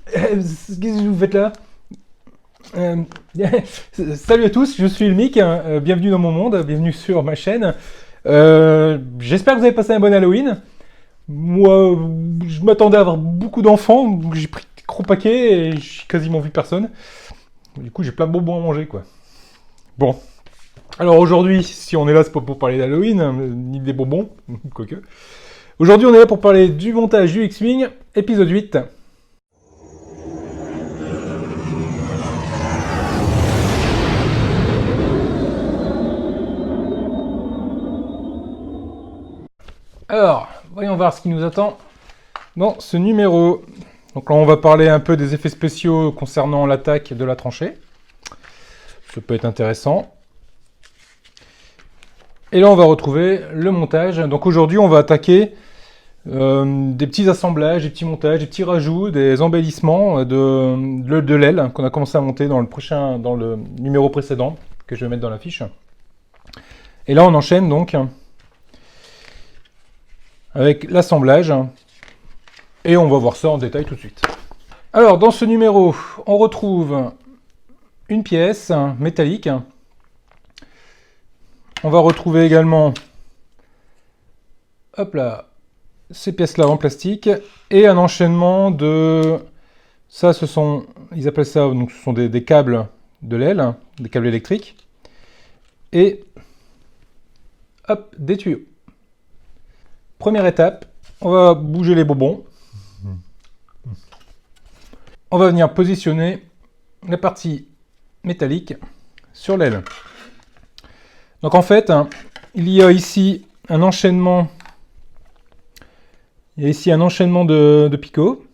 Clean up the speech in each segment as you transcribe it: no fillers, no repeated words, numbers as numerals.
Qu'est-ce que vous faites là? Euh, Salut à tous, je suis le Mic, bienvenue dans mon monde, bienvenue sur ma chaîne. J'espère que vous avez passé un bon Halloween. Moi, je m'attendais à avoir beaucoup d'enfants, donc j'ai pris des gros paquets et j'ai quasiment vu personne. Du coup, j'ai plein de bonbons à manger, quoi. Bon. Alors aujourd'hui, si on est là, c'est pas pour parler d'Halloween, ni des bonbons, quoique. Aujourd'hui, on est là pour parler du montage du X-Wing, épisode 8. Alors, voyons voir ce qui nous attend dans ce numéro. Donc là, on va parler un peu des effets spéciaux concernant l'attaque de la tranchée. Ça peut être intéressant. Et là, on va retrouver le montage. Donc aujourd'hui, on va attaquer des petits assemblages, des petits montages, des petits rajouts, des embellissements de l'aile qu'on a commencé à monter dans le numéro précédent, que je vais mettre dans la fiche. Et là, on enchaîne donc avec l'assemblage. Et on va voir ça en détail tout de suite. Alors, dans ce numéro, on retrouve une pièce métallique. On va retrouver également, hop là, ces pièces-là en plastique. Et un enchaînement de... Ça, ils appellent ça, donc ce sont des câbles de l'aile, des câbles électriques. Et, hop, des tuyaux. Première étape, on va bouger les bonbons. On va venir positionner la partie métallique sur l'aile. Donc en fait, il y a ici un enchaînement. Il y a ici un enchaînement de picots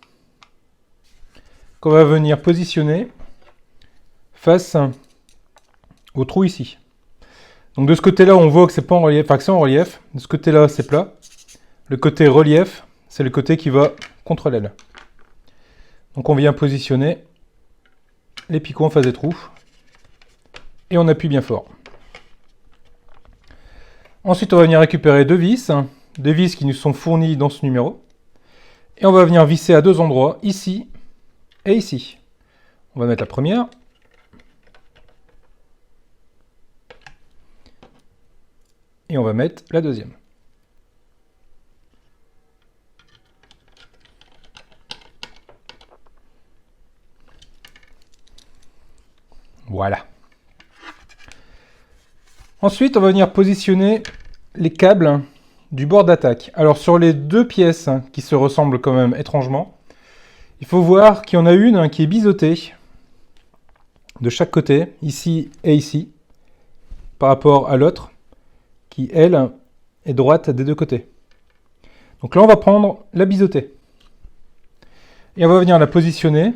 qu'on va venir positionner face au trou ici. Donc de ce côté-là, on voit que c'est pas en relief, enfin que c'est en relief. De ce côté-là, c'est plat. Le côté relief, c'est le côté qui va contre l'aile. Donc on vient positionner les picots en face des trous. Et on appuie bien fort. Ensuite, on va venir récupérer deux vis qui nous sont fournies dans ce numéro. Et on va venir visser à deux endroits, ici et ici. On va mettre la première. Et on va mettre la deuxième. Voilà. Ensuite, on va venir positionner les câbles du bord d'attaque. Alors, sur les deux pièces qui se ressemblent quand même étrangement, il faut voir qu'il y en a une qui est biseautée de chaque côté, ici et ici, par rapport à l'autre, qui, elle, est droite des deux côtés. Donc là, on va prendre la biseautée. Et on va venir la positionner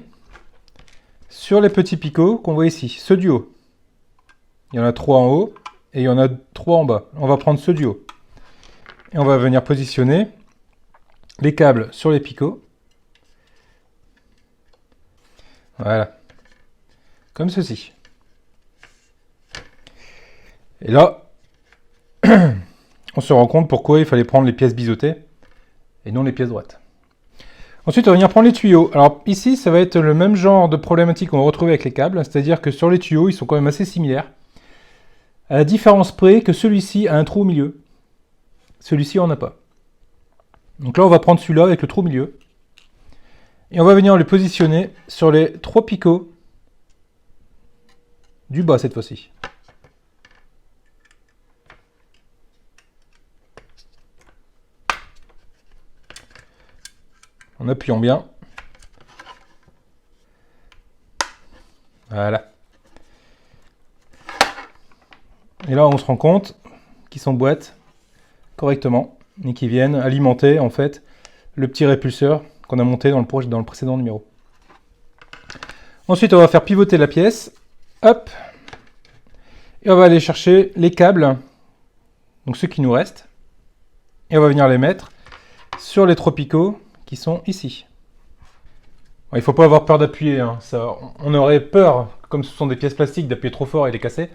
sur les petits picots qu'on voit ici, ceux du haut. Il y en a 3 en haut et il y en a 3 en bas. On va prendre ceux du haut. Et on va venir positionner les câbles sur les picots. Voilà. Comme ceci. Et là, on se rend compte pourquoi il fallait prendre les pièces biseautées et non les pièces droites. Ensuite, on va venir prendre les tuyaux. Alors ici, ça va être le même genre de problématique qu'on va retrouver avec les câbles, c'est-à-dire que sur les tuyaux, ils sont quand même assez similaires, à la différence près que celui-ci a un trou au milieu. Celui-ci, on n'a pas. Donc là, on va prendre celui-là avec le trou au milieu, et on va venir le positionner sur les 3 picots du bas cette fois-ci. En appuyant bien. Voilà. Et là, on se rend compte qu'ils s'emboîtent correctement et qu'ils viennent alimenter en fait le petit répulseur qu'on a monté dans le précédent numéro. Ensuite, on va faire pivoter la pièce. Hop. Et on va aller chercher les câbles, donc ceux qui nous restent. Et on va venir les mettre sur les 3 picots qui sont ici. Il ne faut pas avoir peur d'appuyer. On aurait peur, comme ce sont des pièces plastiques, d'appuyer trop fort et les casser.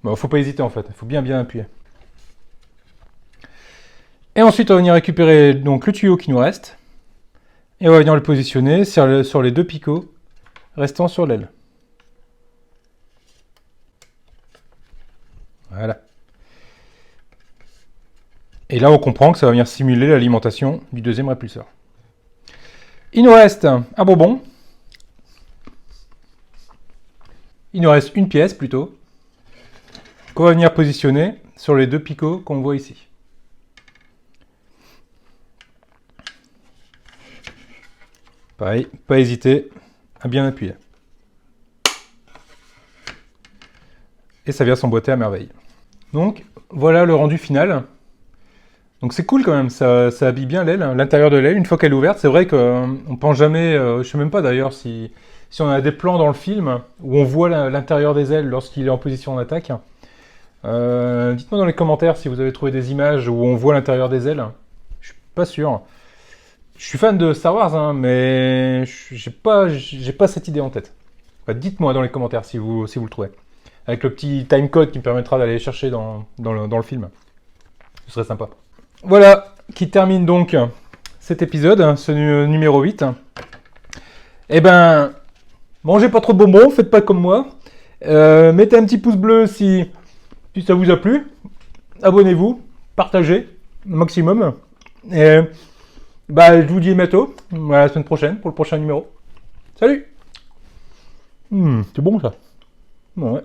Il ne faut pas hésiter en fait. Il faut bien appuyer. Et ensuite, on va venir récupérer donc, le tuyau qui nous reste. Et on va venir le positionner sur les deux picots restants sur l'aile. Voilà. Et là, on comprend que ça va venir simuler l'alimentation du deuxième répulseur. Il nous reste un bonbon. Il nous reste une pièce plutôt, qu'on va venir positionner sur les deux picots qu'on voit ici. Pareil, pas hésiter à bien appuyer. Et ça vient s'emboîter à merveille. Donc, voilà le rendu final. Donc c'est cool quand même, ça habille bien l'aile, hein, l'intérieur de l'aile, une fois qu'elle est ouverte. C'est vrai qu'on pense jamais, je sais même pas d'ailleurs si on a des plans dans le film où on voit l'intérieur des ailes lorsqu'il est en position d'attaque. Dites-moi dans les commentaires si vous avez trouvé des images où on voit l'intérieur des ailes. Je suis pas sûr. Je suis fan de Star Wars, hein, mais j'ai pas cette idée en tête. Enfin, dites-moi dans les commentaires si vous le trouvez. Avec le petit timecode qui me permettra d'aller chercher dans le film. Ce serait sympa. Voilà, qui termine donc cet épisode, ce numéro 8. Eh ben, mangez pas trop de bonbons, faites pas comme moi. Mettez un petit pouce bleu si ça vous a plu. Abonnez-vous, partagez au maximum. Et bah, je vous dis à bientôt, à la semaine prochaine pour le prochain numéro. Salut. C'est bon ça. Ouais.